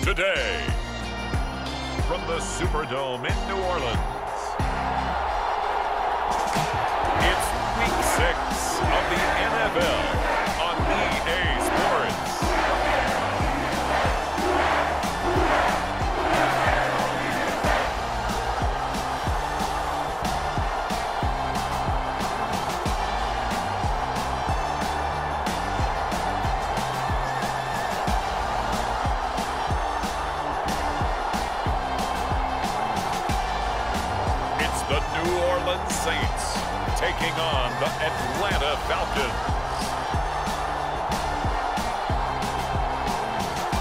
today. From the Superdome in New Orleans, it's Week 6 of the NFL on EA Sports. Saints taking on the Atlanta Falcons.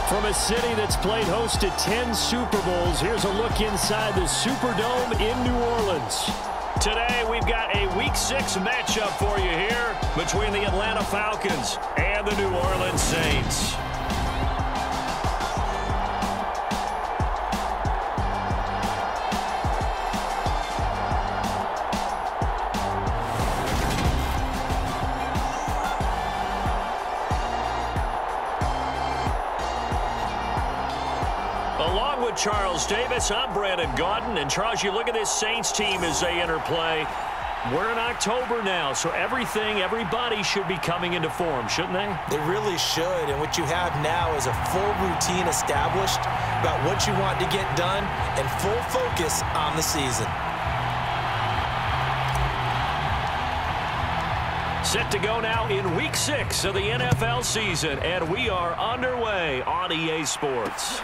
From a city that's played host to 10 Super Bowls, here's a look inside the Superdome in New Orleans. Today, we've got a Week 6 matchup for you here between the Atlanta Falcons and the New Orleans Saints. Along with Charles Davis, I'm Brandon Gaudin. And Charles, you look at this Saints team as they enter play. We're in October now, so everybody should be coming into form, shouldn't they? They really should. And what you have now is a full routine established about what you want to get done and full focus on the season. Set to go now in Week 6 of the NFL season, and we are underway on EA Sports.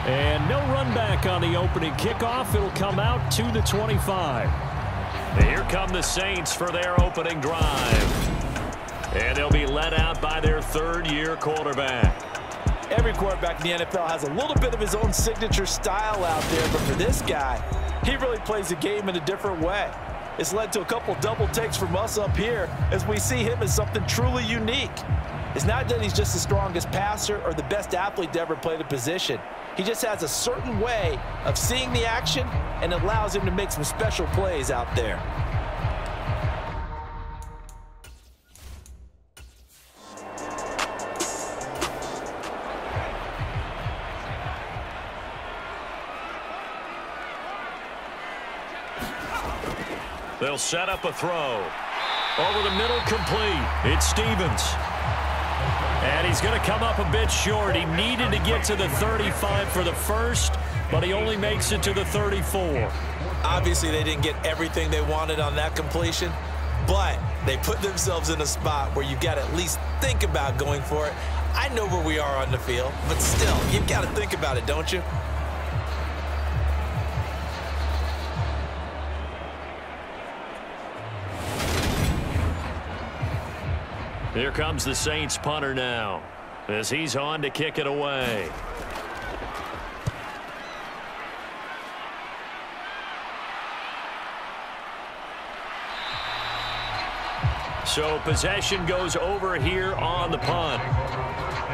And no run back on the opening kickoff. It'll come out to the 25. And here come the Saints for their opening drive. And they'll be led out by their third-year quarterback. Every quarterback in the NFL has a little bit of his own signature style out there, but for this guy, he really plays the game in a different way. It's led to a couple double takes from us up here as we see him as something truly unique. It's not that he's just the strongest passer or the best athlete to ever play the position. He just has a certain way of seeing the action, and it allows him to make some special plays out there. They'll set up a throw. Over the middle, complete. It's Stevens. And he's going to come up a bit short. He needed to get to the 35 for the first, but he only makes it to the 34. Obviously, they didn't get everything they wanted on that completion, but they put themselves in a spot where you got to at least think about going for it. I know where we are on the field, but still, you've got to think about it, don't you? Here comes the Saints punter now as he's on to kick it away. So possession goes over here on the punt.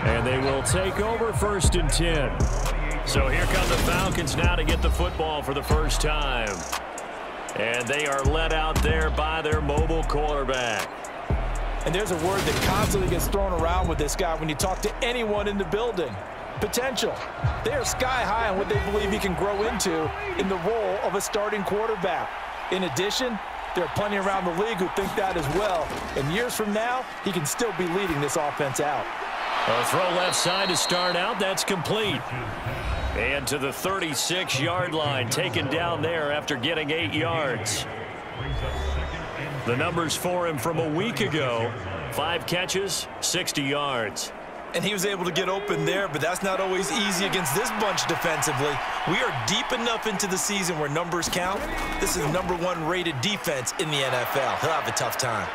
And they will take over 1st and 10. So here come the Falcons now to get the football for the first time. And they are led out there by their mobile quarterback. And there's a word that constantly gets thrown around with this guy when you talk to anyone in the building. Potential. They are sky high on what they believe he can grow into in the role of a starting quarterback. In addition, there are plenty around the league who think that as well. And years from now, he can still be leading this offense out. A throw left side to start out. That's complete. And to the 36-yard line, taken down there after getting 8 yards. The numbers for him from a week ago, 5 catches, 60 yards. And he was able to get open there, but that's not always easy against this bunch defensively. We are deep enough into the season where numbers count. This is the #1 rated defense in the NFL. He'll have a tough time.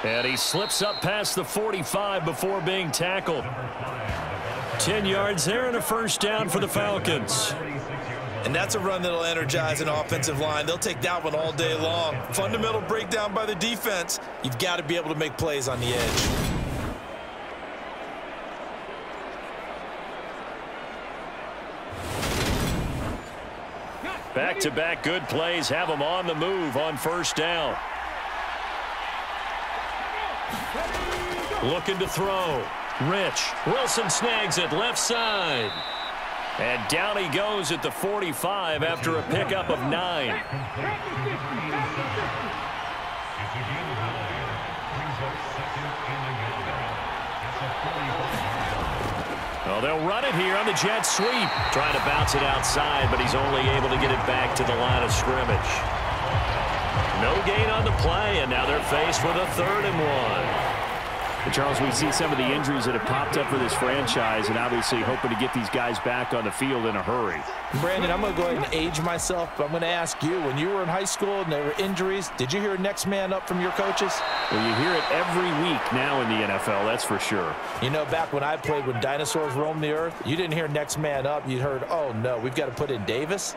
And he slips up past the 45 before being tackled. 10 yards there and a first down for the Falcons. And that's a run that'll energize an offensive line. They'll take that one all day long. Fundamental breakdown by the defense. You've got to be able to make plays on the edge. Back-to-back good plays have them on the move on first down. Looking to throw. Rich. Wilson snags it left side. And down he goes at the 45 after a pickup of 9. Well, they'll run it here on the jet sweep. Trying to bounce it outside, but he's only able to get it back to the line of scrimmage. No gain on the play, and now they're faced with a 3rd and 1. And Charles, we see some of the injuries that have popped up for this franchise, and obviously hoping to get these guys back on the field in a hurry. Brandon, I'm going to go ahead and age myself, but I'm going to ask you, when you were in high school and there were injuries, did you hear next man up from your coaches? Well, you hear it every week now in the NFL, that's for sure. You know, back when I played, when dinosaurs roamed the earth, you didn't hear next man up. You heard, oh, no, we've got to put in Davis.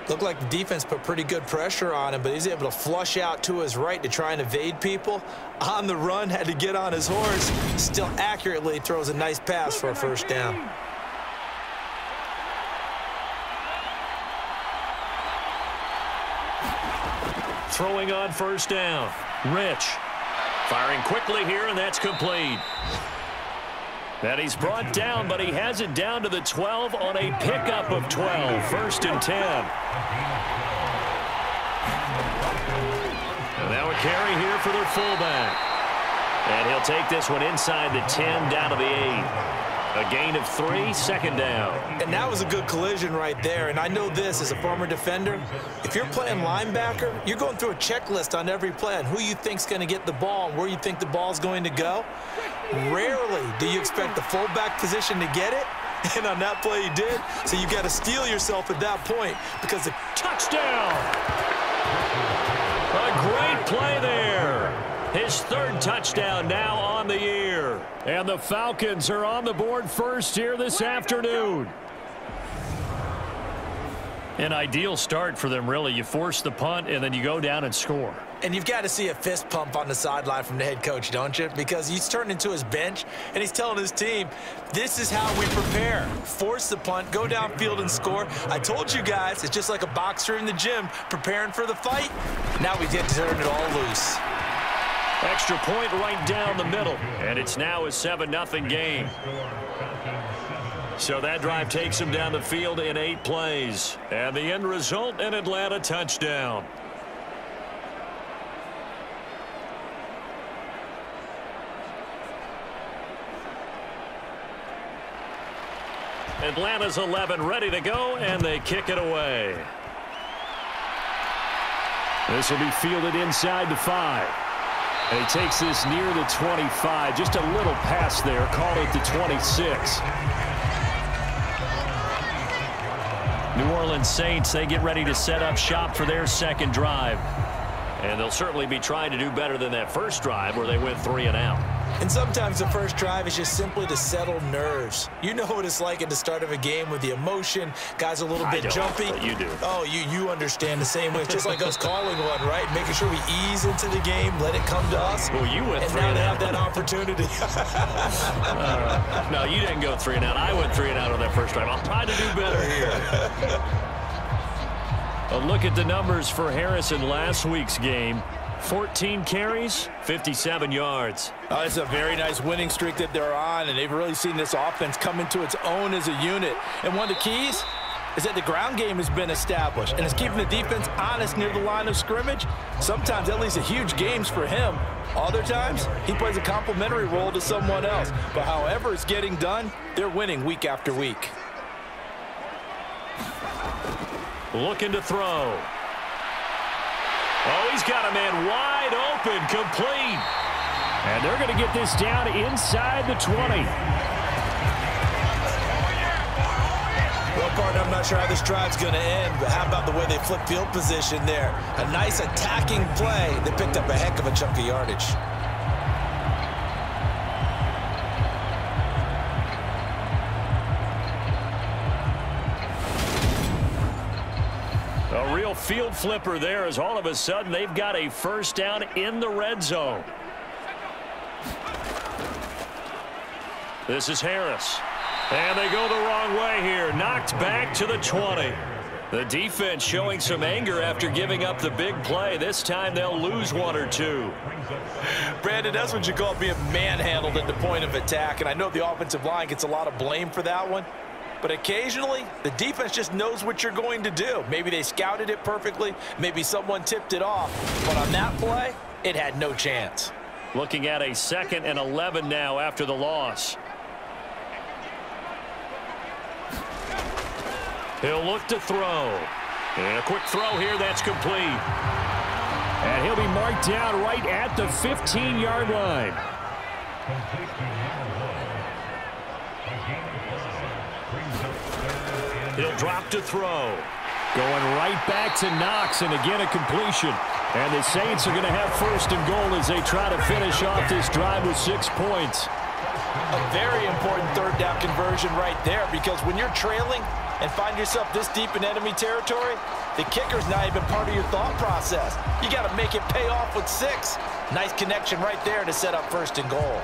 Looked like the defense put pretty good pressure on him, but he's able to flush out to his right to try and evade people. On the run, had to get on his horse. Still accurately throws a nice pass for a 1st down. Throwing on 1st down. Rich. Firing quickly here, and that's complete. And he's brought down, but he has it down to the 12 on a pickup of 12. 1st and 10. And now a carry here for their fullback. And he'll take this one inside the 10 down to the 8. A gain of 3, 2nd down. And that was a good collision right there. And I know this as a former defender. If you're playing linebacker, you're going through a checklist on every play on who you think's going to get the ball and where you think the ball's going to go. Rarely do you expect the fullback position to get it. And on that play he did. So you got to steel yourself at that point because the touchdown. A great play there. His 3rd touchdown now on the year. And the Falcons are on the board first here this afternoon. An ideal start for them, really. You force the punt, and then you go down and score. And you've got to see a fist pump on the sideline from the head coach, don't you? Because he's turned into his bench, and he's telling his team, this is how we prepare. Force the punt, go downfield and score. I told you guys, it's just like a boxer in the gym preparing for the fight. Now we get to turn it all loose. Extra point right down the middle, and it's now a 7-0 game. So that drive takes him down the field in 8 plays. And the end result, an Atlanta touchdown. Atlanta's 11 ready to go, and they kick it away. This will be fielded inside the 5. And he takes this near the 25. Just a little pass there. Call it the 26. New Orleans Saints, they get ready to set up shop for their 2nd drive. And they'll certainly be trying to do better than that first drive where they went 3 and out. And sometimes the first drive is just simply to settle nerves. You know what it's like at the start of a game with the emotion. Guys a little bit jumpy. But you do. Oh, you understand the same way. It's just like us calling one, right? Making sure we ease into the game, let it come to us. Well, you went 3 and and now out. they have that opportunity. No, you didn't go 3 and out. I went 3 and out on that first drive. I'll try to do better here. A look at the numbers for Harris in last week's game. 14 carries, 57 yards. Oh, it's a very nice winning streak that they're on, and they've really seen this offense come into its own as a unit. And one of the keys is that the ground game has been established, and it's keeping the defense honest near the line of scrimmage. Sometimes that leads to huge games for him. Other times, he plays a complementary role to someone else. But however it's getting done, they're winning week after week. Looking to throw. Oh, he's got a man wide open, complete. And they're going to get this down inside the 20. Well, partner, I'm not sure how this drive's going to end, but how about the way they flip field position there? A nice attacking play that picked up a heck of a chunk of yardage. A real field flipper there as all of a sudden they've got a first down in the red zone. This is Harris. And they go the wrong way here. Knocked back to the 20. The defense showing some anger after giving up the big play. This time they'll lose one or two. Brandon, that's what you call being manhandled at the point of attack. And I know the offensive line gets a lot of blame for that one. But occasionally, the defense just knows what you're going to do. Maybe they scouted it perfectly. Maybe someone tipped it off. But on that play, it had no chance. Looking at a 2nd and 11 now after the loss. He'll look to throw. And a quick throw here that's complete. And he'll be marked down right at the 15-yard line. He'll drop to throw. Going right back to Knox, and again a completion. And the Saints are going to have 1st and goal as they try to finish off this drive with 6 points. A very important 3rd down conversion right there, because when you're trailing and find yourself this deep in enemy territory, the kicker's not even part of your thought process. You got to make it pay off with 6. Nice connection right there to set up 1st and goal.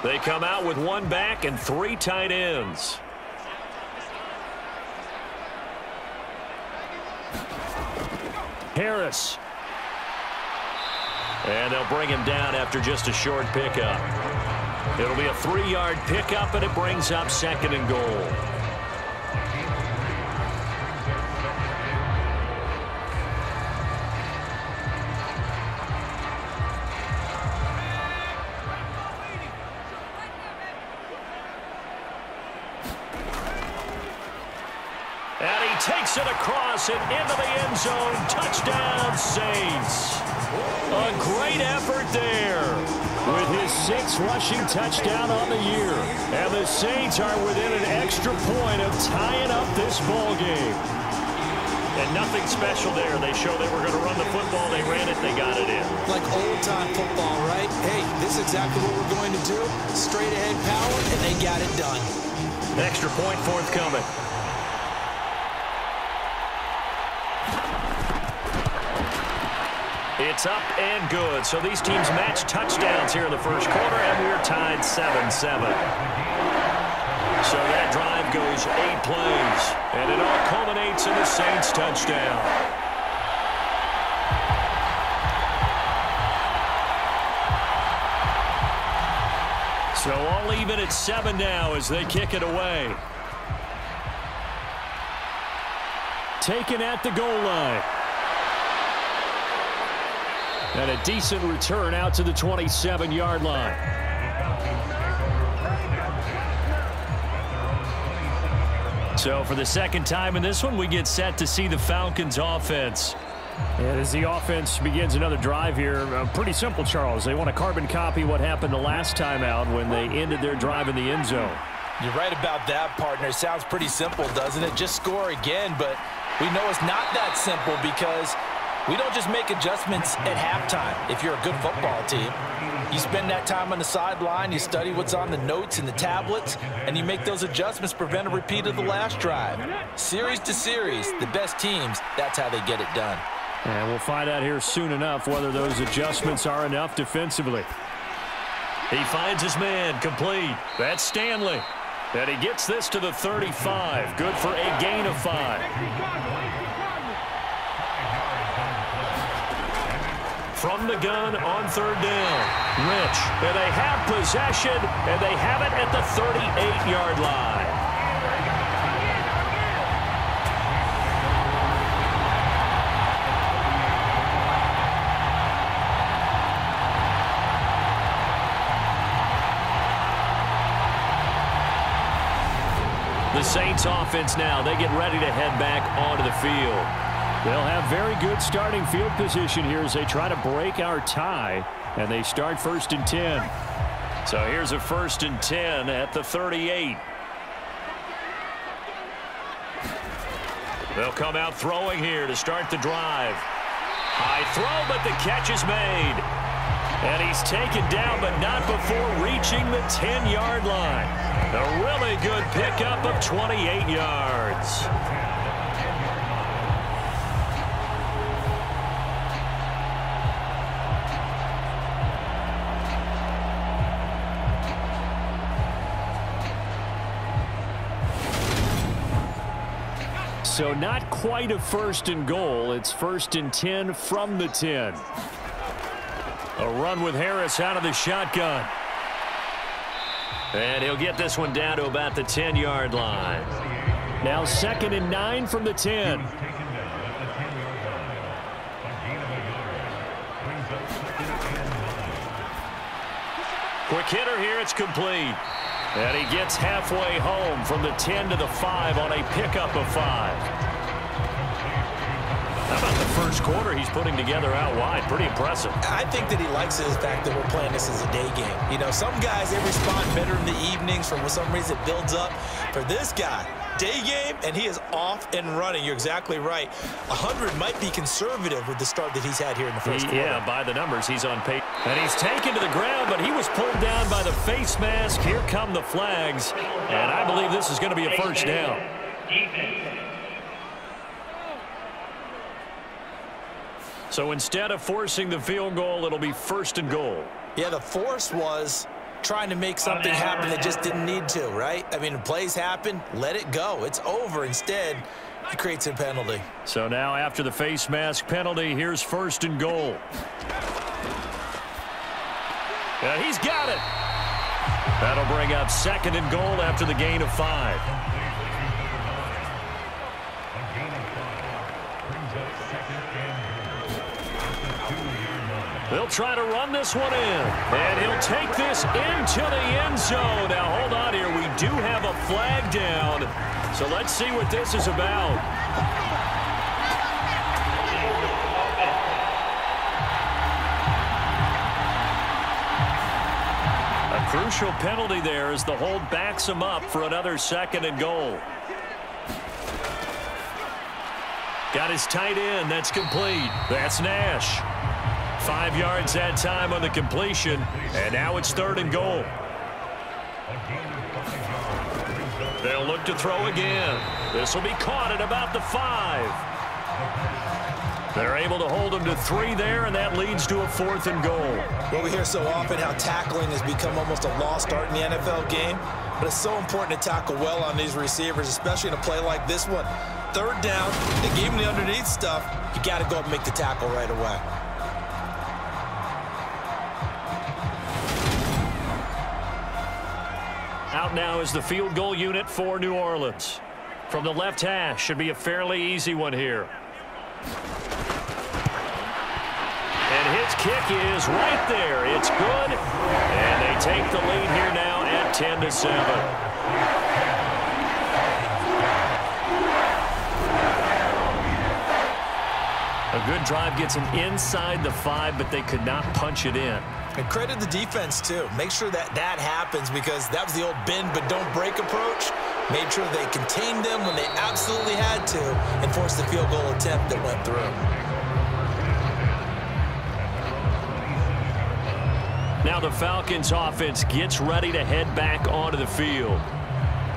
They come out with 1 back and 3 tight ends. Harris. And they'll bring him down after just a short pickup. It'll be a 3-yard pickup, and it brings up 2nd and goal. And he takes it across and into the end zone. Touchdown, Saints. A great effort there. With his 6th rushing touchdown on the year. And the Saints are within an extra point of tying up this ball game. And nothing special there. They showed they were going to run the football. They ran it. They got it in. Like old-time football, right? Hey, this is exactly what we're going to do. Straight ahead power, and they got it done. Extra point forthcoming. It's up and good. So these teams match touchdowns here in the first quarter, and we're tied 7-7. So that drive goes 8 plays, and it all culminates in the Saints touchdown. So all even at 7 now as they kick it away. Taken at the goal line. And a decent return out to the 27-yard line. So for the 2nd time in this one, we get set to see the Falcons offense. And as the offense begins another drive here, pretty simple, Charles. They want to carbon copy what happened the last time out when they ended their drive in the end zone. You're right about that, partner. Sounds pretty simple, doesn't it? Just score again, but we know it's not that simple because we don't just make adjustments at halftime. If you're a good football team, you spend that time on the sideline, you study what's on the notes and the tablets, and you make those adjustments to prevent a repeat of the last drive. Series to series, the best teams, that's how they get it done. And we'll find out here soon enough whether those adjustments are enough defensively. He finds his man complete. That's Stanley. And he gets this to the 35. Good for a gain of 5. From the gun on 3rd down. Rich. And they have possession, and they have it at the 38-yard line. The Saints offense now, they get ready to head back onto the field. They'll have very good starting field position here as they try to break our tie, and they start 1st and 10. So here's a 1st and 10 at the 38. They'll come out throwing here to start the drive. High throw, but the catch is made. And he's taken down, but not before reaching the 10-yard line. A really good pickup of 28 yards. so not quite a first and goal. It's 1st and 10 from the 10. A run with Harris out of the shotgun. And he'll get this one down to about the 10-yard line. Now 2nd and 9 from the 10. Quick hitter here. It's complete. And he gets halfway home from the 10 to the 5 on a pickup of 5. How about the first quarter he's putting together out wide? Pretty impressive. I think that he likes the fact that we're playing this as a day game. You know, some guys, they respond better in the evenings. For some reason, it builds up. For this guy, day game, and he is off and running. You're exactly right. 100 might be conservative with the start that he's had here in the first quarter. Yeah, by the numbers, he's on pace. And he's taken to the ground, but he was pulled down by the face mask. Here come the flags, and I believe this is going to be a first down. So instead of forcing the field goal, it'll be 1st and goal. Yeah, the force was trying to make something happen that just didn't need to, right? I mean, plays happen, let it go. It's over. Instead, it creates a penalty. So now after the face mask penalty, here's 1st and goal. And he's got it. That'll bring up 2nd and goal after the gain of 5. They'll try to run this one in. And he'll take this into the end zone. Now, hold on here. We do have a flag down. So let's see what this is about. A crucial penalty there as the hold backs him up for another 2nd and goal. Got his tight end. That's complete. That's Nash. 5 yards that time on the completion, and now it's 3rd and goal. They'll look to throw again. This will be caught at about the 5. They're able to hold him to 3 there, and that leads to a 4th and goal. Well, we hear so often how tackling has become almost a lost art in the NFL game, but it's so important to tackle well on these receivers, especially in a play like this one. 3rd down, they gave him the underneath stuff. You got to go up and make the tackle right away. Out now is the field goal unit for New Orleans. From the left hash, should be a fairly easy one here. And his kick is right there. It's good. And they take the lead here now at 10-7. A good drive gets them inside the 5, but they could not punch it in. And credit the defense, too. Make sure that that happens because that was the old bend but don't break approach. Made sure they contained them when they absolutely had to and forced the field goal attempt that went through. Now the Falcons offense gets ready to head back onto the field.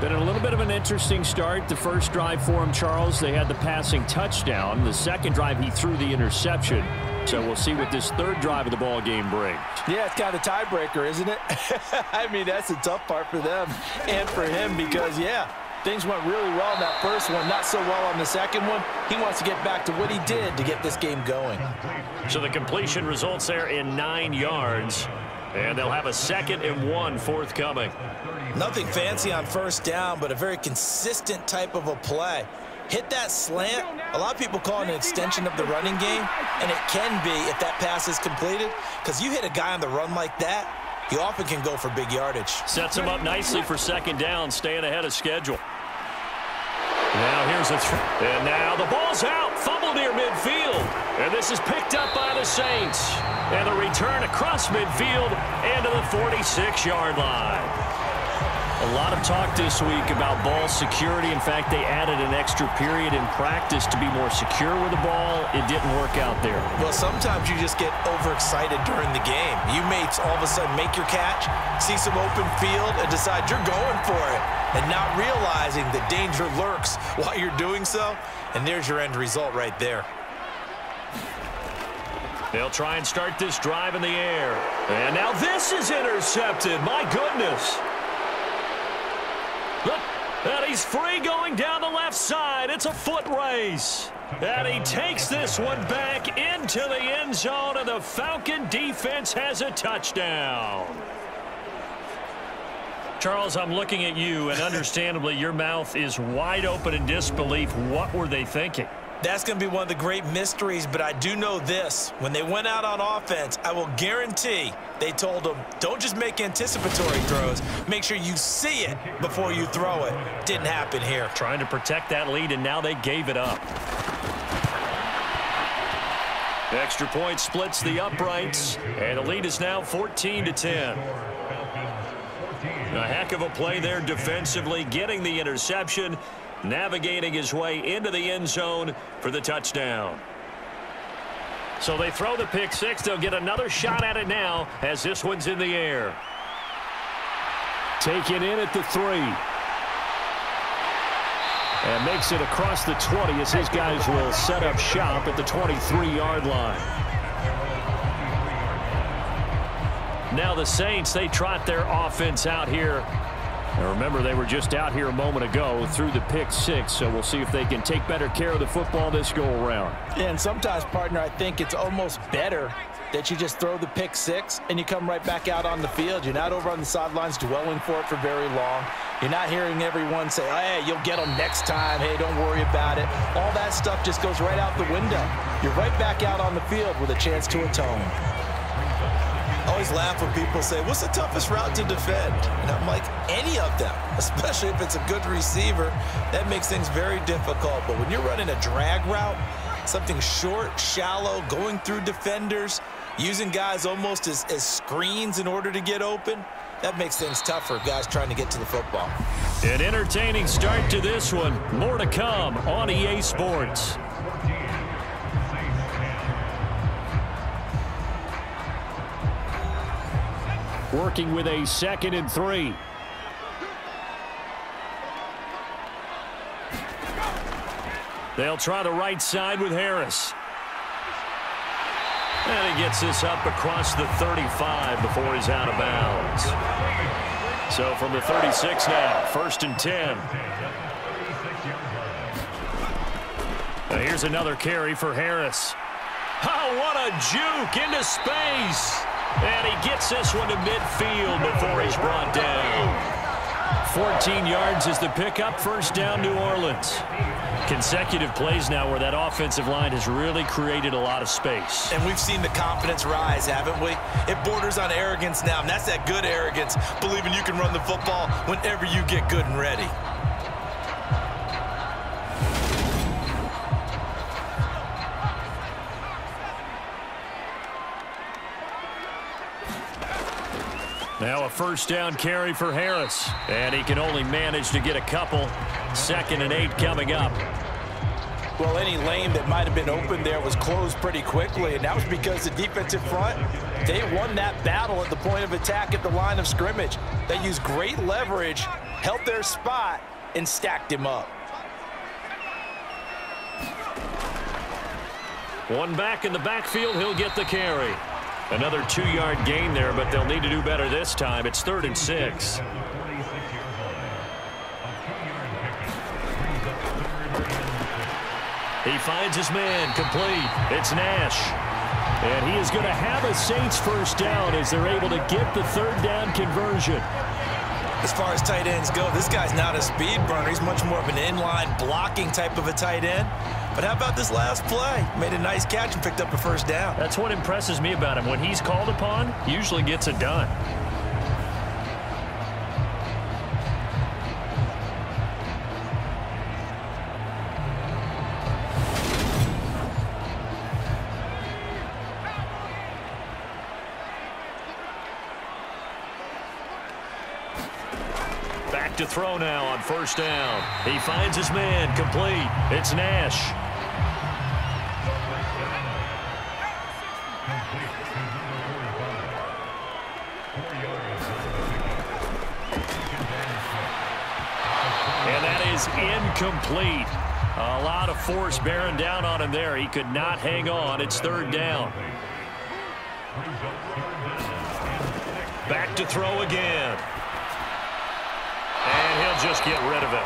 Been a little bit of an interesting start. The first drive for him, Charles, they had the passing touchdown. The second drive, he threw the interception. So we'll see what this 3rd drive of the ball game brings. Yeah, it's kind of a tiebreaker, isn't it? I mean, that's the tough part for them and for him because, yeah, things went really well in that first one, not so well on the second one. He wants to get back to what he did to get this game going. So the completion results there in 9 yards, and they'll have a 2nd and 1 forthcoming. Nothing fancy on 1st down, but a very consistent type of a play. Hit that slant. A lot of people call it an extension of the running game, and it can be if that pass is completed, because you hit a guy on the run like that, you often can go for big yardage. Sets him up nicely for 2nd down, staying ahead of schedule. Now here's a and now the ball's out, fumble near midfield, and this is picked up by the Saints. And the return across midfield and to the 46-yard line. A lot of talk this week about ball security. In fact, they added an extra period in practice to be more secure with the ball. It didn't work out there. Well, sometimes you just get overexcited during the game. You may all of a sudden make your catch, see some open field, and decide you're going for it, and not realizing that danger lurks while you're doing so. And there's your end result right there. They'll try and start this drive in the air. And now this is intercepted. My goodness. Look, and he's free going down the left side. It's a foot race. And he takes this one back into the end zone, and the Falcon defense has a touchdown. Charles, I'm looking at you, and understandably, your mouth is wide open in disbelief. What were they thinking? That's going to be one of the great mysteries, but I do know this. When they went out on offense, I will guarantee they told them, don't just make anticipatory throws. Make sure you see it before you throw it. Didn't happen here. Trying to protect that lead, and now they gave it up. Extra point splits the uprights, and the lead is now 14-10. A heck of a play there defensively, getting the interception, navigating his way into the end zone for the touchdown. So they throw the pick six. They'll get another shot at it now as this one's in the air. Taken in at the 3. And makes it across the 20 as his guys will set up shop at the 23-yard line. Now the Saints, they trot their offense out here. And remember, they were just out here a moment ago through the pick six, so we'll see if they can take better care of the football this go-around. Yeah, and sometimes, partner, I think it's almost better that you just throw the pick six and you come right back out on the field. You're not over on the sidelines dwelling for it for very long. You're not hearing everyone say, hey, you'll get them next time. Hey, don't worry about it. All that stuff just goes right out the window. You're right back out on the field with a chance to atone. I always laugh when people say, what's the toughest route to defend? And I'm like, any of them, especially if it's a good receiver. That makes things very difficult. But when you're running a drag route, something short, shallow, going through defenders, using guys almost as screens in order to get open, that makes things tough for guys trying to get to the football. An entertaining start to this one. More to come on EA Sports. Working with a 2nd and 3. They'll try the right side with Harris. And he gets this up across the 35 before he's out of bounds. So from the 36 now, 1st and 10. Now here's another carry for Harris. Oh, what a juke into space. And he gets this one to midfield before he's brought down. 14 yards is the pickup. 1st down, New Orleans. Consecutive plays now where that offensive line has really created a lot of space. And we've seen the confidence rise, haven't we? It borders on arrogance now, and that's that good arrogance, believing you can run the football whenever you get good and ready. Now a 1st down carry for Harris. And he can only manage to get a couple. 2nd and 8 coming up. Well, any lane that might have been open there was closed pretty quickly, and that was because the defensive front, they won that battle at the point of attack at the line of scrimmage. They used great leverage, held their spot, and stacked him up. One back in the backfield, he'll get the carry. Another 2-yard gain there, but they'll need to do better this time. It's 3rd and 6. He finds his man complete. It's Nash. And he is going to have a Saints 1st down as they're able to get the 3rd down conversion. As far as tight ends go, this guy's not a speed burner. He's much more of an inline blocking type of a tight end. But how about this last play? Made a nice catch and picked up a 1st down. That's what impresses me about him. When he's called upon, usually gets it done. Back to throw now on 1st down. He finds his man complete. It's Nash. And that is incomplete. A lot of force bearing down on him there. He could not hang on. It's 3rd down. Back to throw again. And he'll just get rid of it.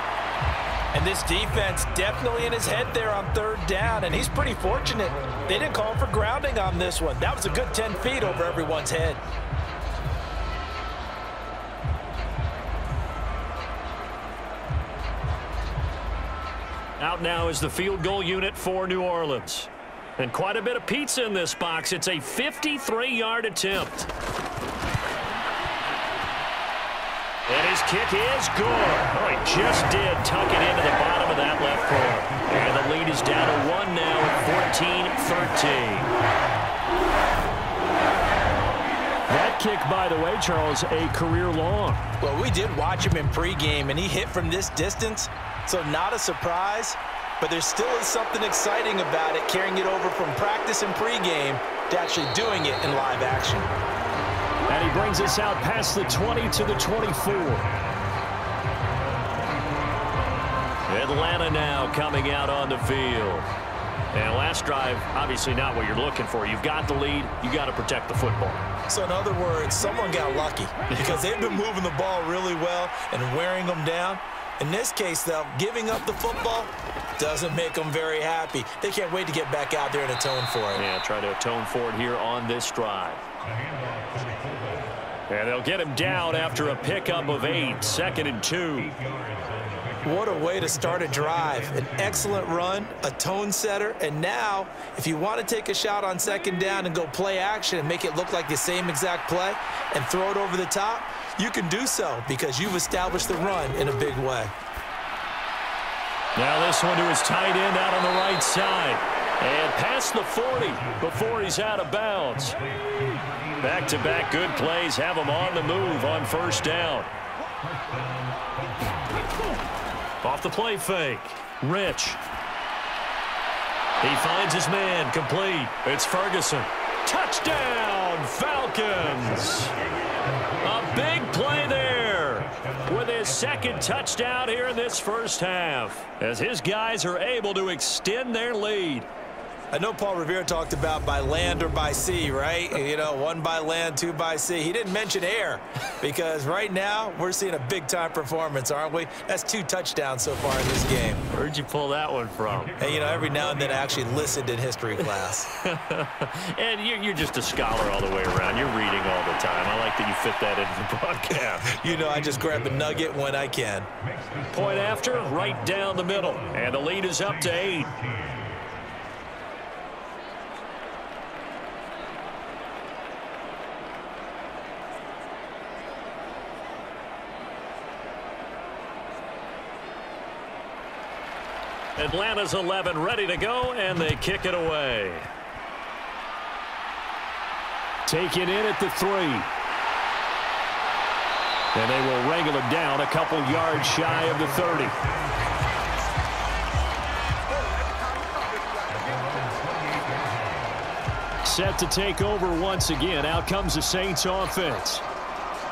And this defense definitely in his head there on 3rd down, and he's pretty fortunate. They didn't call for grounding on this one. That was a good 10 feet over everyone's head. Out now is the field goal unit for New Orleans. And quite a bit of pizza in this box. It's a 53-yard attempt. And his kick is good. Oh, he just did tuck it into the bottom of that left corner. And the lead is down to 1 now at 14-13. That kick, by the way, Charles, a career long. Well, we did watch him in pregame, and he hit from this distance, so not a surprise. But there still is something exciting about it, carrying it over from practice and pregame to actually doing it in live action. And he brings us out past the 20 to the 24. Atlanta now coming out on the field. And last drive, obviously not what you're looking for. You've got the lead. You got to protect the football. So in other words, someone got lucky because they've been moving the ball really well and wearing them down. In this case, though, giving up the football doesn't make them very happy. They can't wait to get back out there and atone for it. Yeah, try to atone for it here on this drive. And they'll get him down after a pickup of 8, 2nd and 2. What a way to start a drive. An excellent run, a tone setter, and now if you want to take a shot on 2nd down and go play action and make it look like the same exact play and throw it over the top, you can do so because you've established the run in a big way. Now this one to his tight end out on the right side. And past the 40 before he's out of bounds. Back-to-back good plays have him on the move on 1st down. Off the play fake. Rich. He finds his man complete. It's Ferguson. Touchdown, Falcons. A big play there with his 2nd touchdown here in this 1st half as his guys are able to extend their lead. I know Paul Revere talked about by land or by sea, right? You know, 1 by land, 2 by sea. He didn't mention air because right now we're seeing a big-time performance, aren't we? That's 2 touchdowns so far in this game. Where'd you pull that one from? And, you know, every now and then I actually listened in history class. And you're just a scholar all the way around. You're reading all the time. I like that you fit that into the broadcast. You know, I just grab a nugget when I can. Point after, right down the middle. And the lead is up to 8. Atlanta's 11 ready to go, and they kick it away. Taken in at the 3. And they will wrangle him down a couple yards shy of the 30. Set to take over once again. Out comes the Saints offense.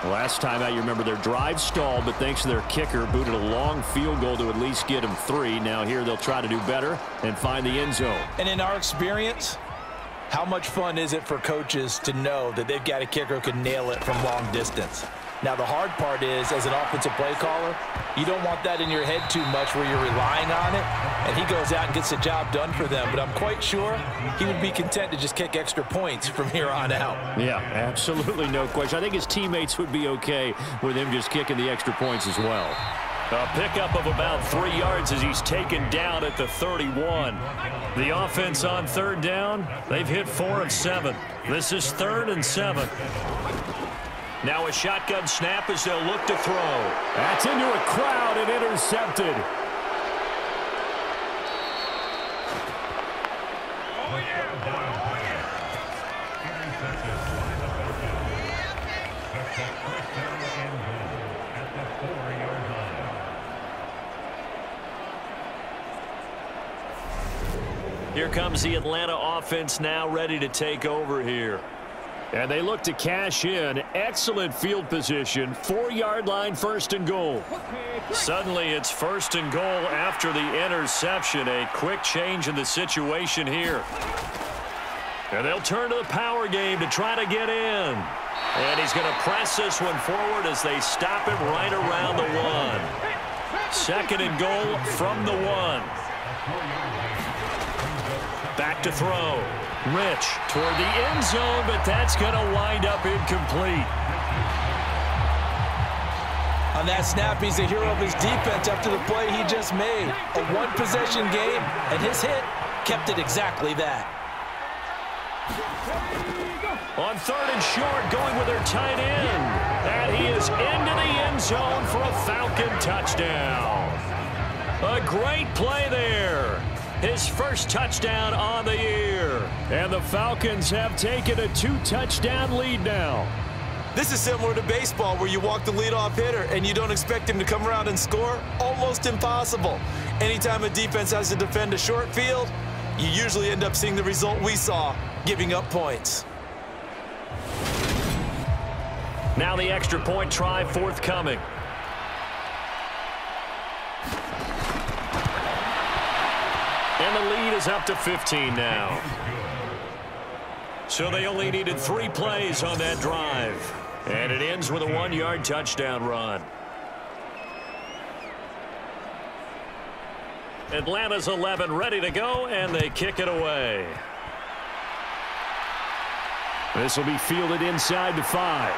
Last time out, you remember their drive stalled, but thanks to their kicker, booted a long field goal to at least get them 3. Now here they'll try to do better and find the end zone. And in our experience, how much fun is it for coaches to know that they've got a kicker who can nail it from long distance? Now, the hard part is, as an offensive play caller, you don't want that in your head too much where you're relying on it, and he goes out and gets the job done for them. But I'm quite sure he would be content to just kick extra points from here on out. Yeah, absolutely no question. I think his teammates would be okay with him just kicking the extra points as well. A pickup of about 3 yards as he's taken down at the 31. The offense on 3rd down, they've hit 4 of 7. This is 3rd and 7. Now a shotgun snap as they'll look to throw. That's into a crowd and intercepted. Here comes the Atlanta offense now ready to take over here. And they look to cash in. Excellent field position. 4-yard line, 1st and goal. Suddenly it's 1st and goal after the interception. A quick change in the situation here. And they'll turn to the power game to try to get in. And he's going to press this one forward as they stop him right around the 1. Second and goal from the 1. Back to throw. Rich toward the end zone, but that's going to wind up incomplete. On that snap, he's a hero of his defense after the play he just made. A one-possession game, and his hit kept it exactly that. On third and short, going with their tight end. And he is into the end zone for a Falcon touchdown. A great play there. His first touchdown on the year. And the Falcons have taken a 2-touchdown lead now. This is similar to baseball where you walk the leadoff hitter and you don't expect him to come around and score. Almost impossible. Anytime a defense has to defend a short field, you usually end up seeing the result we saw, giving up points. Now the extra point try forthcoming. And the lead is up to 15 now. So they only needed 3 plays on that drive. And it ends with a 1-yard touchdown run. Atlanta's 11 ready to go, and they kick it away. This will be fielded inside the 5.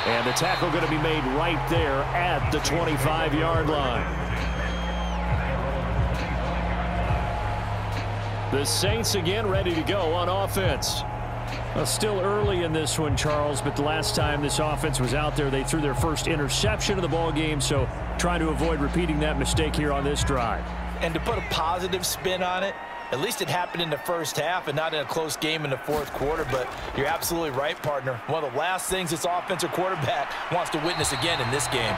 And the tackle going to be made right there at the 25-yard line. The Saints again ready to go on offense. Well, still early in this one, Charles, but the last time this offense was out there, they threw their first interception of the ball game, so trying to avoid repeating that mistake here on this drive. And to put a positive spin on it, at least it happened in the first half and not in a close game in the fourth quarter, but you're absolutely right, partner. One of the last things this offensive quarterback wants to witness again in this game.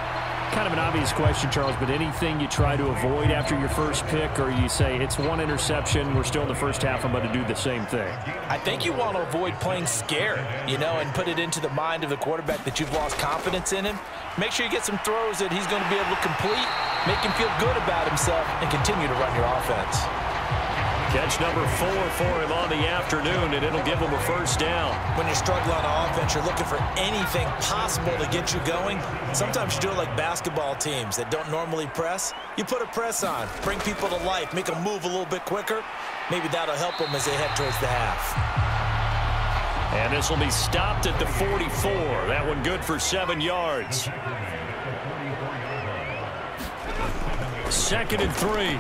Kind of an obvious question, Charles, but anything you try to avoid after your first pick, or you say it's one interception, we're still in the first half, I'm going to do the same thing? I think you want to avoid playing scared, you know, and put it into the mind of the quarterback that you've lost confidence in him. Make sure you get some throws that he's going to be able to complete, make him feel good about himself, and continue to run your offense. Catch number 4 for him on the afternoon, and it'll give him a first down. When you're struggling on offense, you're looking for anything possible to get you going. Sometimes you do it like basketball teams that don't normally press. You put a press on, bring people to life, make them move a little bit quicker. Maybe that'll help them as they head towards the half. And this will be stopped at the 44. That one good for 7 yards. Second and 3.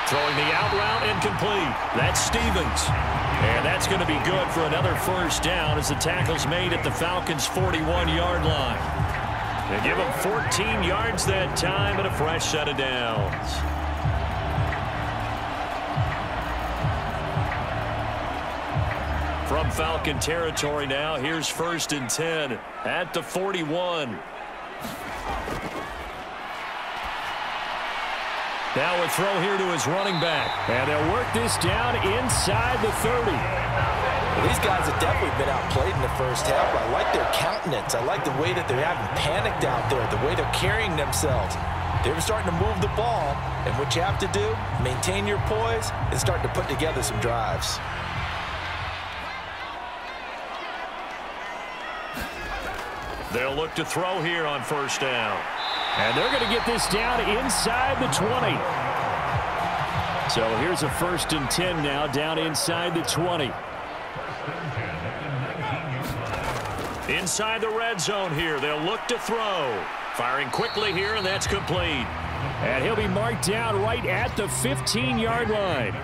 Throwing the out route incomplete. That's Stevens. And that's going to be good for another first down as the tackle's made at the Falcons' 41-yard line. They give them 14 yards that time and a fresh set of downs. From Falcon territory now, here's 1st and 10 at the 41. Now a throw here to his running back. And they'll work this down inside the 30. Well, these guys have definitely been outplayed in the first half. I like their countenance. I like the way that they haven't panicked out there, the way they're carrying themselves. They're starting to move the ball. And what you have to do, maintain your poise and start to put together some drives. They'll look to throw here on first down. And they're going to get this down inside the 20. So here's a 1st and 10 now, down inside the 20. Inside the red zone here, they'll look to throw. Firing quickly here, and that's complete. And he'll be marked down right at the 15-yard line.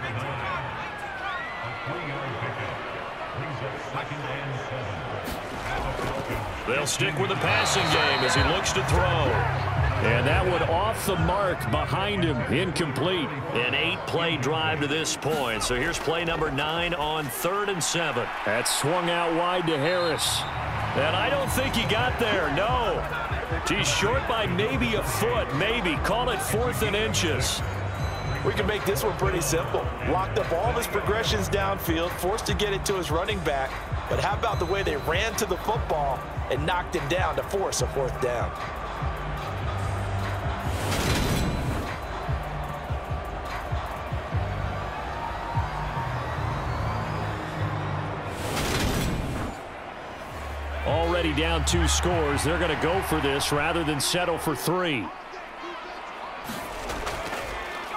They'll stick with the passing game as he looks to throw. And that one off the mark behind him, incomplete. An 8-play drive to this point. So here's play number 9 on 3rd and 7. That swung out wide to Harris. And I don't think he got there, no. He's short by maybe a foot, maybe. Call it 4th and inches. We can make this one pretty simple. Locked up all of his progressions downfield, forced to get it to his running back. But how about the way they ran to the football and knocked him down to force a 4th down? already down 2 scores. They're going to go for this rather than settle for 3.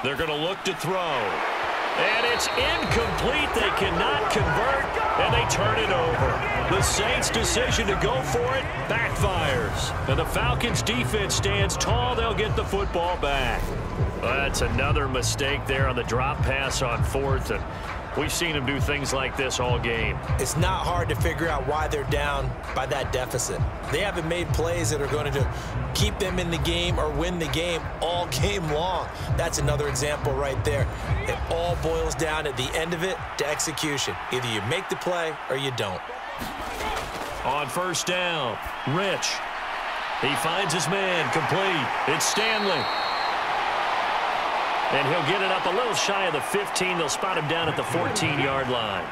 They're going to look to throw. And it's incomplete. They cannot convert, and they turn it over. The Saints' decision to go for it backfires. And the Falcons' defense stands tall. They'll get the football back. Well, that's another mistake there on the drop pass on 4th. And we've seen them do things like this all game. It's not hard to figure out why they're down by that deficit. They haven't made plays that are going to keep them in the game or win the game all game long. That's another example right there. It all boils down at the end of it to execution. Either you make the play or you don't. On 1st down, Rich. He finds his man complete. It's Stanley. And he'll get it up a little shy of the 15. They'll spot him down at the 14-yard line.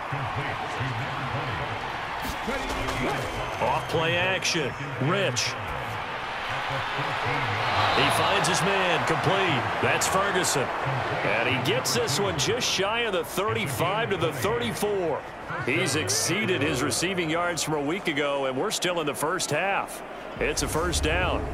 Off play action. Rich. He finds his man complete. That's Ferguson. And he gets this one just shy of the 35 to the 34. He's exceeded his receiving yards from a week ago, and we're still in the first half. It's a 1st down.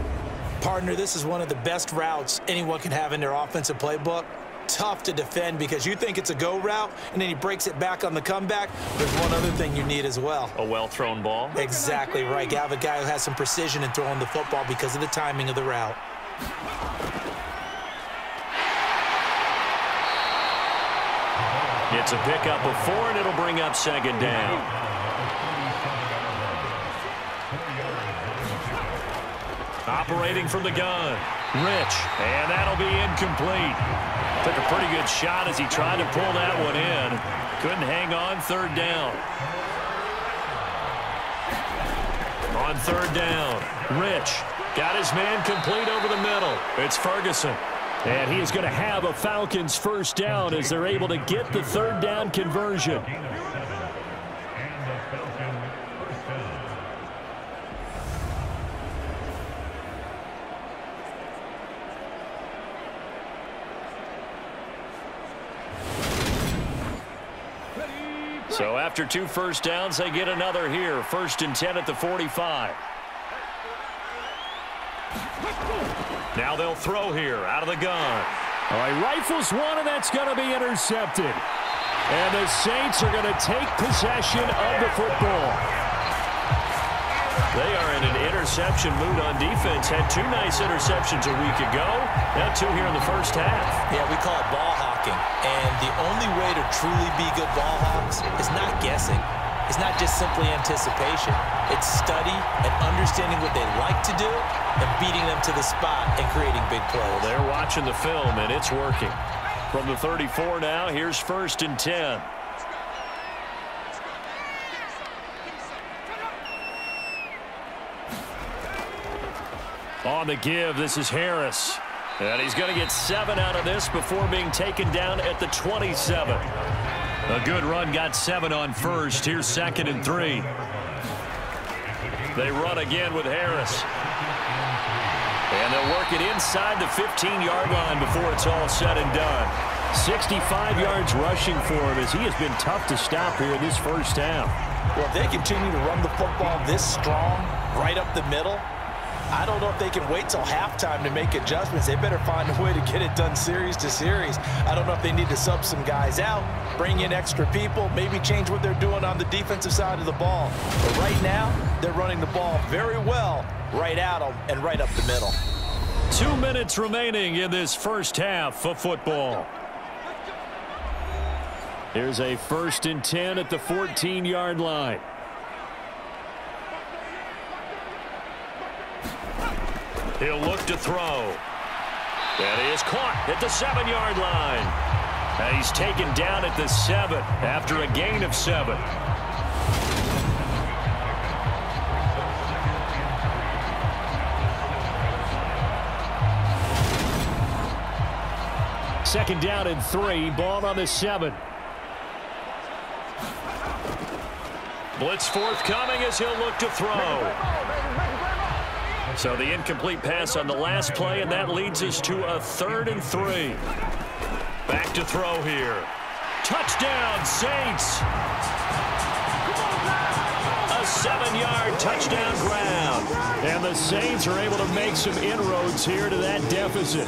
Partner, this is one of the best routes anyone can have in their offensive playbook. Tough to defend because you think it's a go route, and then he breaks it back on the comeback. There's one other thing you need as well. A well-thrown ball. Exactly right. You have a guy who has some precision in throwing the football because of the timing of the route. It's a pickup of 4, and it'll bring up 2nd down. Operating from the gun, Rich, and that'll be incomplete. Took a pretty good shot as he tried to pull that one in. Couldn't hang on. 3rd down. On 3rd down, Rich got his man complete over the middle. It's Ferguson. And he is going to have a Falcons 1st down as they're able to get the 3rd down conversion. So after 2 1st downs, they get another here. 1st and 10 at the 45. Now they'll throw here out of the gun. All right, rifles one, and that's going to be intercepted. And the Saints are going to take possession of the football. They are in an interception mood on defense. Had 2 nice interceptions a week ago. Now 2 here in the first half. Yeah, we call it ball hawking. And the only way to truly be good ball hawks is not guessing. It's not just simply anticipation. It's study and understanding what they like to do and beating them to the spot and creating big plays. Well, they're watching the film, and it's working. From the 34 now, here's 1st and 10. On the give, this is Harris. And he's going to get 7 out of this before being taken down at the 27. A good run, got 7 on 1st. Here's 2nd and 3. They run again with Harris. And they'll work it inside the 15-yard line before it's all said and done. 65 yards rushing for him as he has been tough to stop here in this first half. Well, if they continue to run the football this strong, right up the middle, I don't know if they can wait till halftime to make adjustments. They better find a way to get it done series to series. I don't know if they need to sub some guys out, bring in extra people, maybe change what they're doing on the defensive side of the ball. But right now, they're running the ball very well right at them and right up the middle. 2 minutes remaining in this first half of football. Here's a 1st and 10 at the 14-yard line. He'll look to throw. That is caught at the 7-yard line. And he's taken down at the 7 after a gain of 7. Second down and 3. Ball on the 7. Blitz forthcoming as he'll look to throw. So the incomplete pass on the last play, and that leads us to a 3rd and 3. Back to throw here. Touchdown, Saints. A 7-yard touchdown grab. And the Saints are able to make some inroads here to that deficit.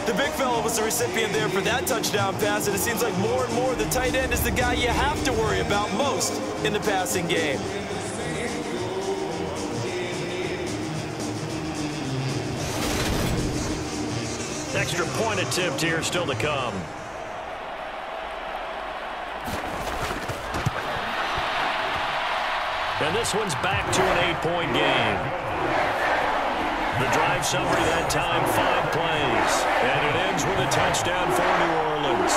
The big fella was the recipient there for that touchdown pass, and it seems like more and more the tight end is the guy you have to worry about most in the passing game. Extra point attempt here still to come. And this one's back to an 8-point game. The drive summary that time, 5 plays. And it ends with a touchdown for New Orleans.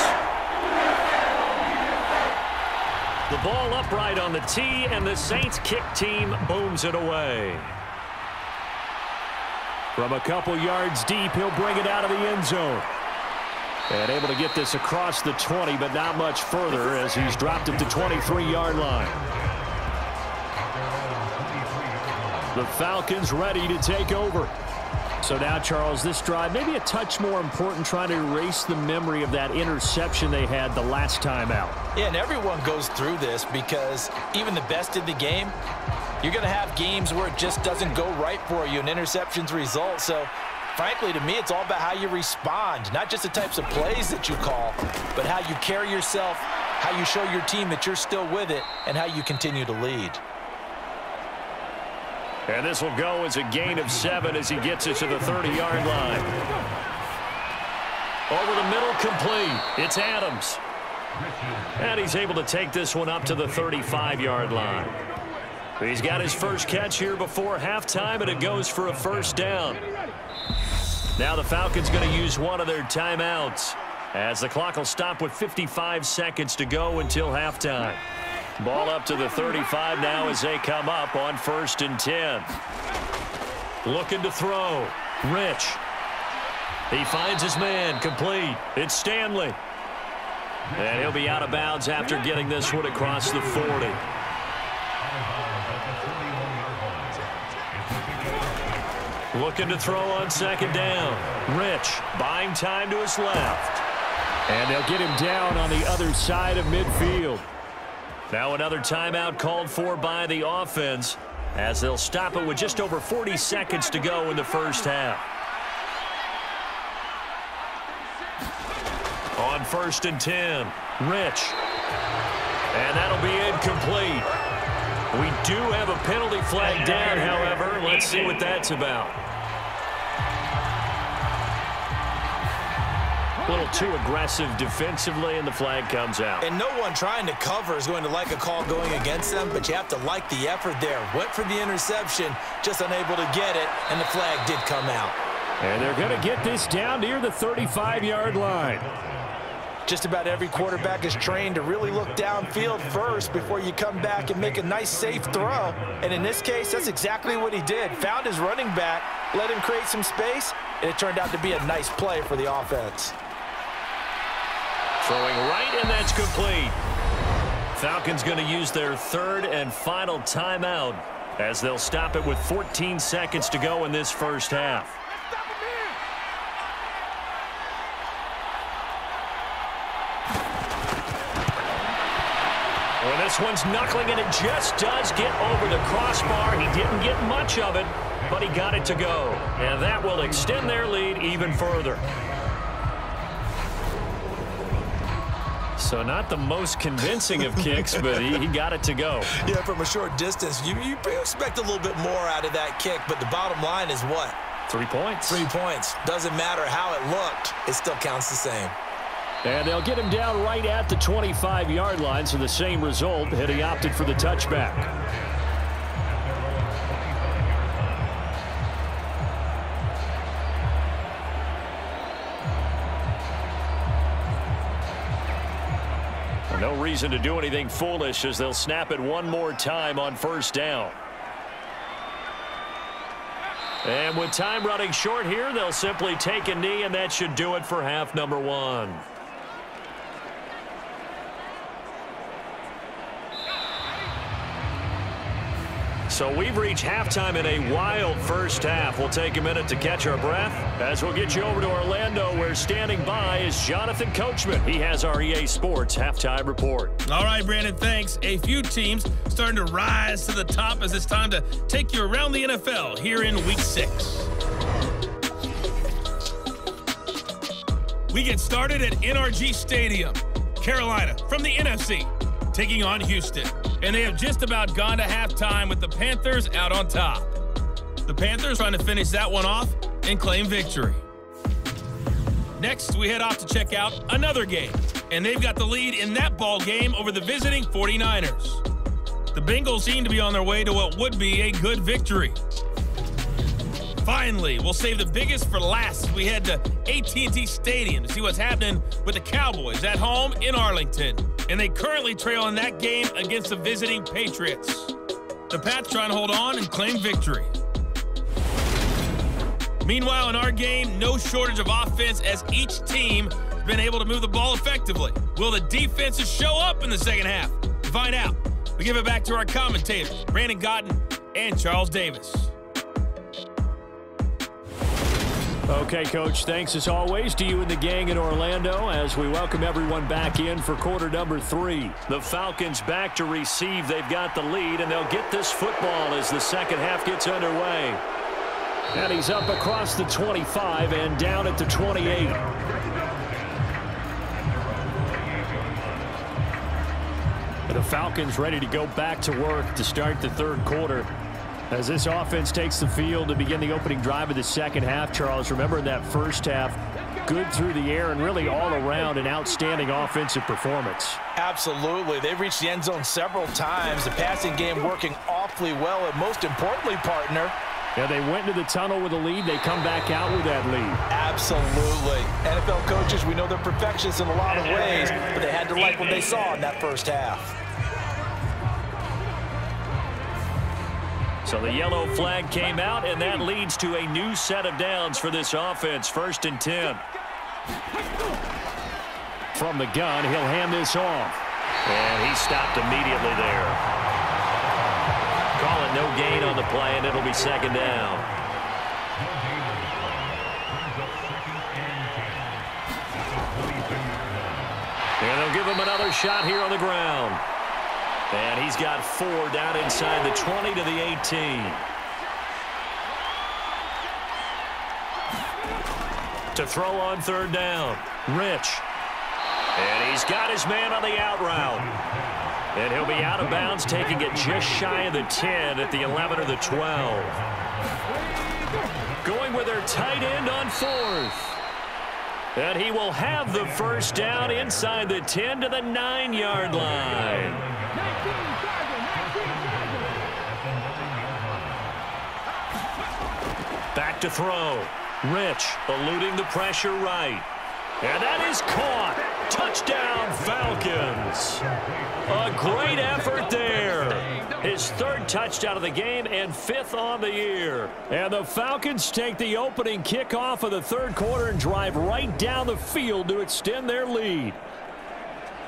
The ball upright on the tee, and the Saints kick team booms it away. From a couple yards deep, he'll bring it out of the end zone. And able to get this across the 20, but not much further as he's dropped at the 23-yard line. The Falcons ready to take over. So now, Charles, this drive maybe a touch more important, trying to erase the memory of that interception they had the last time out. Yeah, and everyone goes through this because even the best in the game, you're going to have games where it just doesn't go right for you and interceptions result. So, frankly, to me, it's all about how you respond, not just the types of plays that you call, but how you carry yourself, how you show your team that you're still with it, and how you continue to lead. And this will go as a gain of 7 as he gets it to the 30-yard line. Over the middle, complete. It's Adams. And he's able to take this one up to the 35-yard line. He's got his first catch here before halftime, and it goes for a first down. Now the Falcons going to use one of their timeouts as the clock will stop with 55 seconds to go until halftime. Ball up to the 35 now as they come up on 1st and 10. Looking to throw. Rich. He finds his man. Complete. It's Stanley. And he'll be out of bounds after getting this one across the 40. Looking to throw on 2nd down. Rich buying time to his left. And they'll get him down on the other side of midfield. Now another timeout called for by the offense as they'll stop it with just over 40 seconds to go in the first half. On 1st and 10, Rich. And that'll be incomplete. We do have a penalty flag down, however. Let's see what that's about. A little too aggressive defensively, and the flag comes out. And no one trying to cover is going to like a call going against them, but you have to like the effort there. Went for the interception, just unable to get it, and the flag did come out. And they're going to get this down near the 35-yard line. Just about every quarterback is trained to really look downfield first before you come back and make a nice, safe throw. And in this case, that's exactly what he did. Found his running back, let him create some space, and it turned out to be a nice play for the offense. Throwing right, and that's complete. Falcons going to use their 3rd and final timeout as they'll stop it with 14 seconds to go in this first half. Well, this one's knuckling, and it just does get over the crossbar. He didn't get much of it, but he got it to go. And that will extend their lead even further. So not the most convincing of kicks, but he got it to go. Yeah, from a short distance, you expect a little bit more out of that kick, but the bottom line is what? 3 points. 3 points. Doesn't matter how it looked. It still counts the same. And they'll get him down right at the 25-yard line, so the same result, had he opted for the touchback. No reason to do anything foolish as they'll snap it one more time on 1st down. And with time running short here, they'll simply take a knee, and that should do it for half number 1. So we've reached halftime in a wild first half. We'll take a minute to catch our breath as we'll get you over to Orlando, where standing by is Jonathan Coachman. He has our EA Sports halftime report. All right, Brandon, thanks. A few teams starting to rise to the top as it's time to take you around the NFL here in Week 6. We get started at NRG Stadium. Carolina from the NFC taking on Houston. And they have just about gone to halftime with the Panthers out on top. The Panthers trying to finish that one off and claim victory. Next, we head off to check out another game. And they've got the lead in that ball game over the visiting 49ers. The Bengals seem to be on their way to what would be a good victory. Finally, we'll save the biggest for last as we head to AT&T Stadium to see what's happening with the Cowboys at home in Arlington. And they currently trail in that game against the visiting Patriots. The Pats trying to hold on and claim victory. Meanwhile, in our game, no shortage of offense as each team has been able to move the ball effectively. Will the defenses show up in the second half? To find out, we give it back to our commentators, Brandon Gotten and Charles Davis. Okay, Coach, thanks as always to you and the gang in Orlando as we welcome everyone back in for quarter number 3. The Falcons back to receive. They've got the lead, and they'll get this football as the second half gets underway. And he's up across the 25 and down at the 28. The Falcons ready to go back to work to start the third quarter. As this offense takes the field to begin the opening drive of the second half, Charles, remember in that first half, good through the air and really all around an outstanding offensive performance. Absolutely. They've reached the end zone several times. The passing game working awfully well, and most importantly, partner, yeah, they went into the tunnel with a lead. They come back out with that lead. Absolutely. NFL coaches, we know they're perfectionists in a lot of ways, but they had to like what they saw in that first half. So the yellow flag came out, and that leads to a new set of downs for this offense. 1st and 10. From the gun, he'll hand this off. And he stopped immediately there. Call it no gain on the play, and it'll be second down. And they'll give him another shot here on the ground. And he's got 4 down inside the 20 to the 18. To throw on 3rd down, Rich. And he's got his man on the out route. And he'll be out of bounds, taking it just shy of the 10 at the 11 or the 12. Going with their tight end on 4th. And he will have the first down inside the 10 to the 9-yard line. Back to throw. Rich eluding the pressure right. And that is caught. Touchdown, Falcons. A great effort there. His 3rd touchdown of the game and 5th on the year. And the Falcons take the opening kickoff of the 3rd quarter and drive right down the field to extend their lead.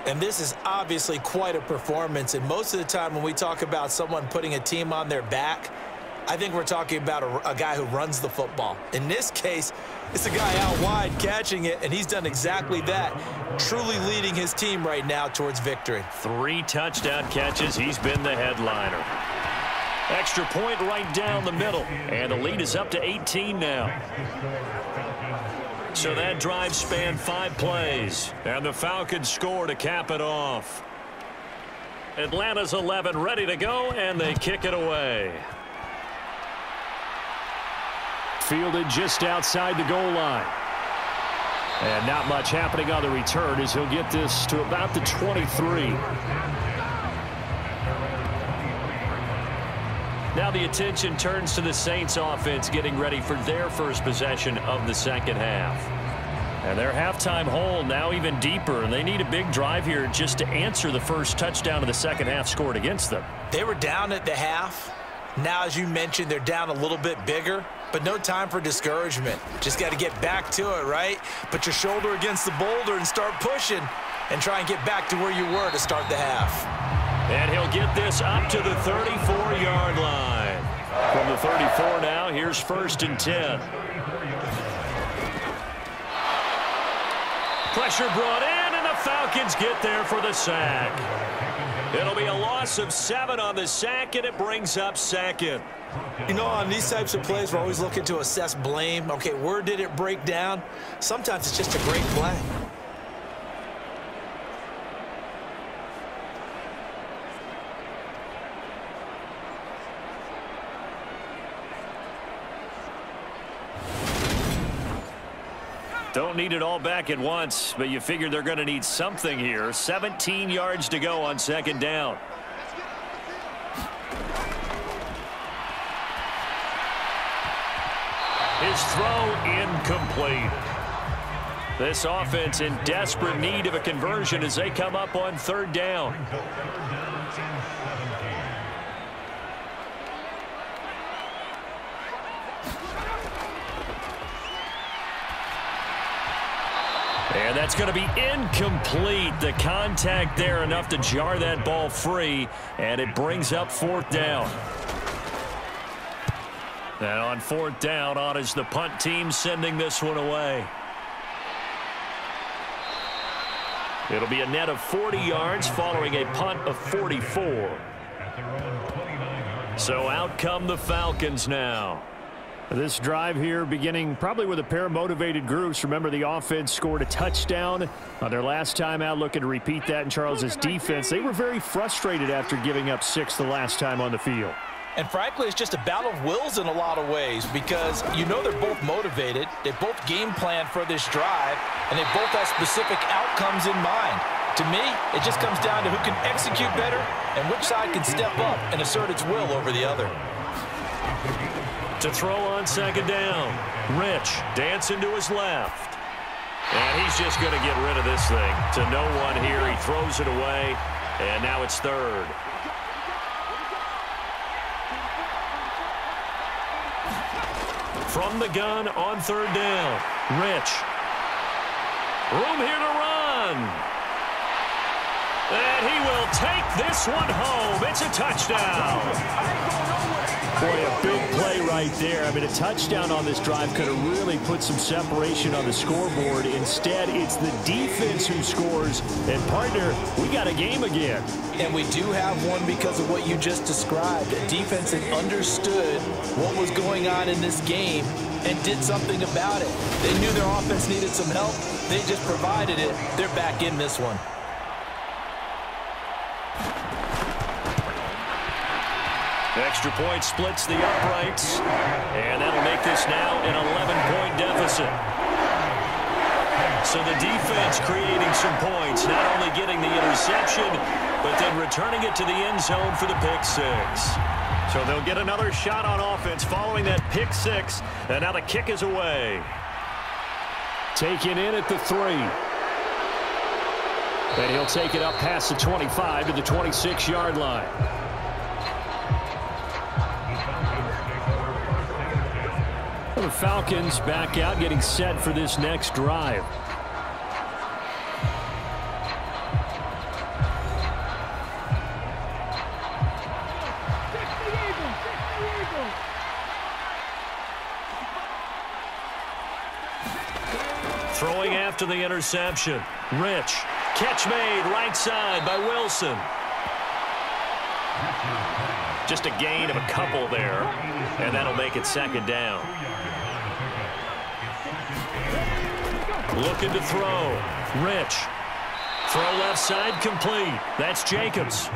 And this is obviously quite a performance. And most of the time when we talk about someone putting a team on their back, I think we're talking about a guy who runs the football. In this case, it's a guy out wide catching it, and he's done exactly that, truly leading his team right now towards victory. 3 touchdown catches. He's been the headliner. Extra point right down the middle, and the lead is up to 18 now. So that drive spanned 5 plays, and the Falcons score to cap it off. Atlanta's 11 ready to go, and they kick it away. Fielded just outside the goal line. And not much happening on the return as he'll get this to about the 23. Now the attention turns to the Saints offense getting ready for their first possession of the second half. And their halftime hole now even deeper, and they need a big drive here just to answer the first touchdown of the second half scored against them. They were down at the half. Now, as you mentioned, they're down a little bit bigger, but no time for discouragement. Just got to get back to it, right? Put your shoulder against the boulder and start pushing and try and get back to where you were to start the half. And he'll get this up to the 34-yard line. From the 34 now, here's 1st and 10. Pressure brought in, and the Falcons get there for the sack. It'll be a loss of 7 on the sack, and it brings up 2nd. You know, on these types of plays, we're always looking to assess blame. Okay, where did it break down? Sometimes it's just a great play. Don't need it all back at once, but you figure they're going to need something here. 17 yards to go on 2nd down. His throw incomplete. This offense in desperate need of a conversion as they come up on 3rd down. And that's going to be incomplete. The contact there enough to jar that ball free, and it brings up 4th down. And on 4th down, on is the punt team sending this one away. It'll be a net of 40 yards following a punt of 44. So out come the Falcons now. This drive here beginning probably with a pair of motivated groups. Remember, the offense scored a touchdown on their last time out, looking to repeat that in Charles's defense. They were very frustrated after giving up 6 the last time on the field. And frankly, it's just a battle of wills in a lot of ways because you know they're both motivated. They both game plan for this drive, and they both have specific outcomes in mind. To me, it just comes down to who can execute better and which side can step up and assert its will over the other. To throw on 2nd down. Rich dancing to his left. And he's just going to get rid of this thing. To no one here. He throws it away. And now it's 3rd. From the gun on 3rd down. Rich. Room here to run. And he will take this one home. It's a touchdown. Boy, a big play right there. I mean, a touchdown on this drive could have really put some separation on the scoreboard. Instead, it's the defense who scores. And, partner, we got a game again. And we do have one because of what you just described. A defense that understood what was going on in this game and did something about it. They knew their offense needed some help. They just provided it. They're back in this one. Extra point splits the uprights, and that'll make this now an 11-point deficit. So the defense creating some points, not only getting the interception, but then returning it to the end zone for the pick 6. So they'll get another shot on offense following that pick 6, and now the kick is away. Taken in at the 3. And he'll take it up past the 25 to the 26-yard line. The Falcons back out, getting set for this next drive. Throwing after the interception. Rich. Catch made right side by Wilson. Just a gain of a couple there, and that'll make it 2nd down. Looking to throw. Rich. Throw left side complete. That's Jacobs.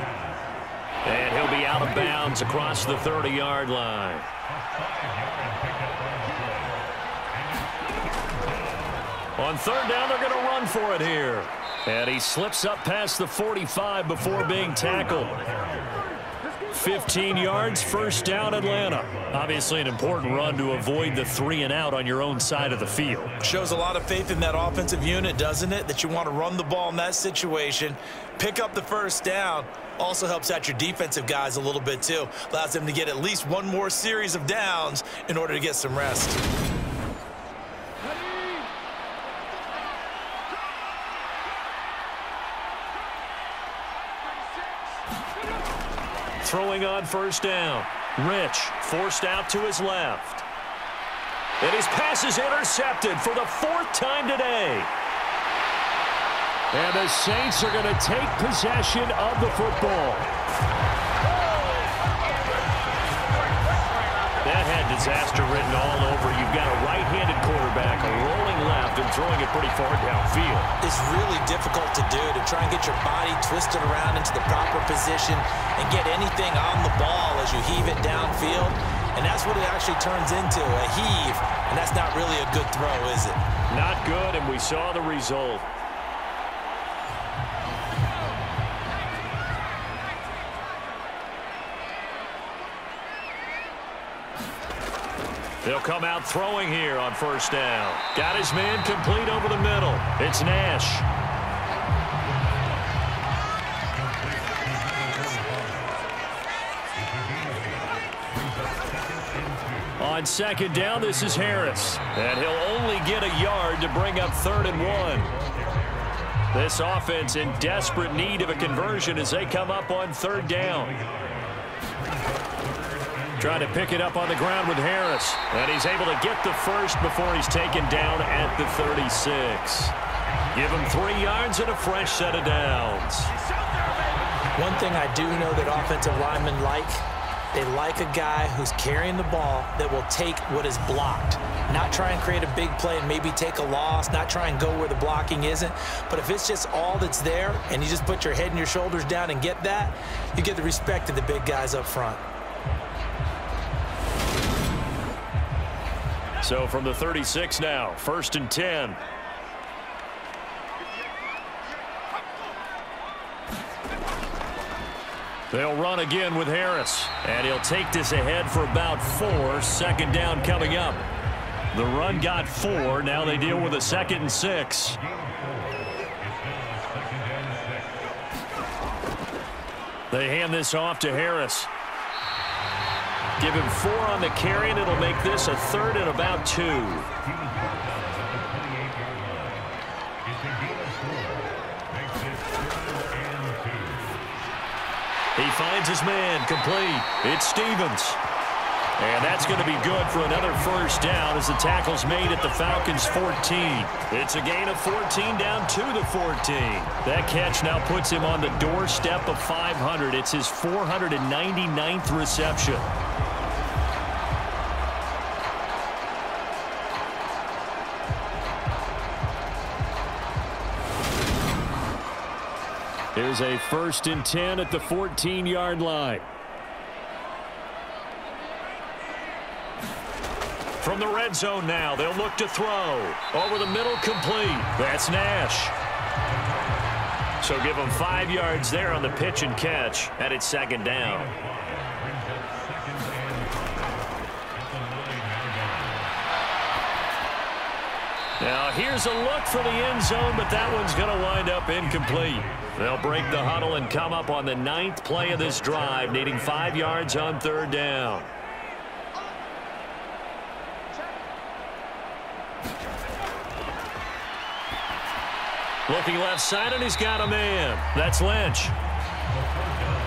And he'll be out of bounds across the 30-yard line. On 3rd down, they're going to run for it here. And he slips up past the 45 before being tackled. 15 yards, 1st down, Atlanta. Obviously an important run to avoid the 3 and out on your own side of the field. Shows a lot of faith in that offensive unit, doesn't it? That you want to run the ball in that situation. Pick up the 1st down. Also helps out your defensive guys a little bit too. Allows them to get at least one more series of downs in order to get some rest. throwing on first down. Rich forced out to his left. And his pass is intercepted for the 4th time today. And the Saints are going to take possession of the football. That had disaster written all over. You've got a right-handed quarterback, a rolling left, and throwing it pretty far downfield. It's really difficult to do, to try and get your body twisted around into the proper position and get anything on the ball as you heave it downfield. And that's what it actually turns into, a heave. And that's not really a good throw, is it? Not good, and we saw the result. They'll come out throwing here on first down. Got his man complete over the middle. It's Nash. On second down, this is Harris. And he'll only get a yard to bring up 3rd and 1. This offense in desperate need of a conversion as they come up on 3rd down. Trying to pick it up on the ground with Harris. And he's able to get the first before he's taken down at the 36. Give him 3 yards and a fresh set of downs. One thing I do know that offensive linemen like, they like a guy who's carrying the ball that will take what is blocked. Not try and create a big play and maybe take a loss, not try and go where the blocking isn't. But if it's just all that's there and you just put your head and your shoulders down and get that, you get the respect of the big guys up front. So from the 36 now, 1st and 10. They'll run again with Harris. And he'll take this ahead for about 4. 2nd down coming up. The run got 4. Now they deal with a 2nd and 6. They hand this off to Harris. Give him 4 on the carry, and it'll make this a 3rd and about 2. He finds his man complete. It's Stevens. And that's going to be good for another first down as the tackle's made at the Falcons' 14. It's a gain of 14 down to the 14. That catch now puts him on the doorstep of 500. It's his 499th reception. Here's a 1st and 10 at the 14-yard line. From the red zone now, they'll look to throw. Over the middle, complete. That's Nash. So give them 5 yards there on the pitch and catch, and it's 2nd down. Now here's a look for the end zone, but that one's going to wind up incomplete. They'll break the huddle and come up on the 9th play of this drive, needing 5 yards on 3rd down. Looking left side, and he's got a man. That's Lynch.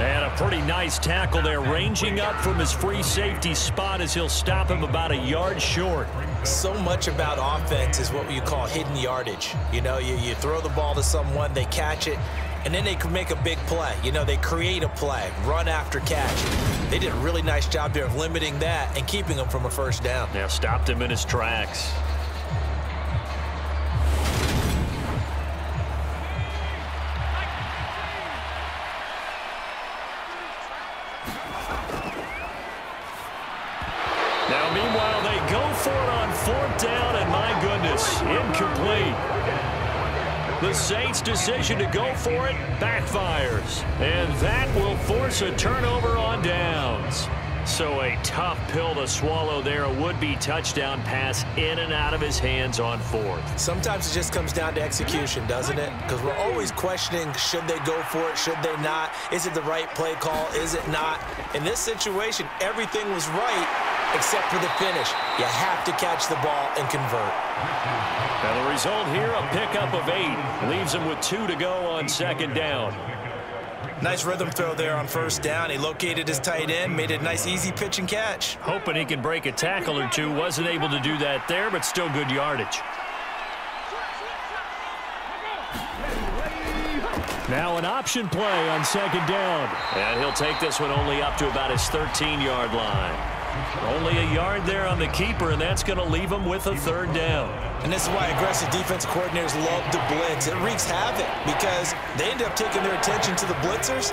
And a pretty nice tackle there, ranging up from his free safety spot as he'll stop him about a yard short. So much about offense is what you call hidden yardage. You know, you throw the ball to someone, they catch it, and then they can make a big play. You know, they create a play, run after catch. They did a really nice job there of limiting that and keeping him from a first down. Now stopped him in his tracks. Now, meanwhile, they go for it on 4th down, and my goodness, incomplete. The Saints' decision to go for it backfires, and that will force a turnover on downs. So a tough pill to swallow there. A would-be touchdown pass in and out of his hands on 4th. Sometimes it just comes down to execution, doesn't it? Because we're always questioning, should they go for it, should they not? Is it the right play call, is it not? In this situation, everything was right except for the finish. You have to catch the ball and convert. Now the result here, a pickup of 8. Leaves him with 2 to go on 2nd down. Nice rhythm throw there on first down. He located his tight end, made it a nice easy pitch and catch. Hoping he can break a tackle or two. Wasn't able to do that there, but still good yardage. Now an option play on second down. And he'll take this one only up to about his 13-yard line. Only a yard there on the keeper, and that's going to leave him with a third down. And this is why aggressive defense coordinators love to blitz. It wreaks havoc because they end up taking their attention to the blitzers.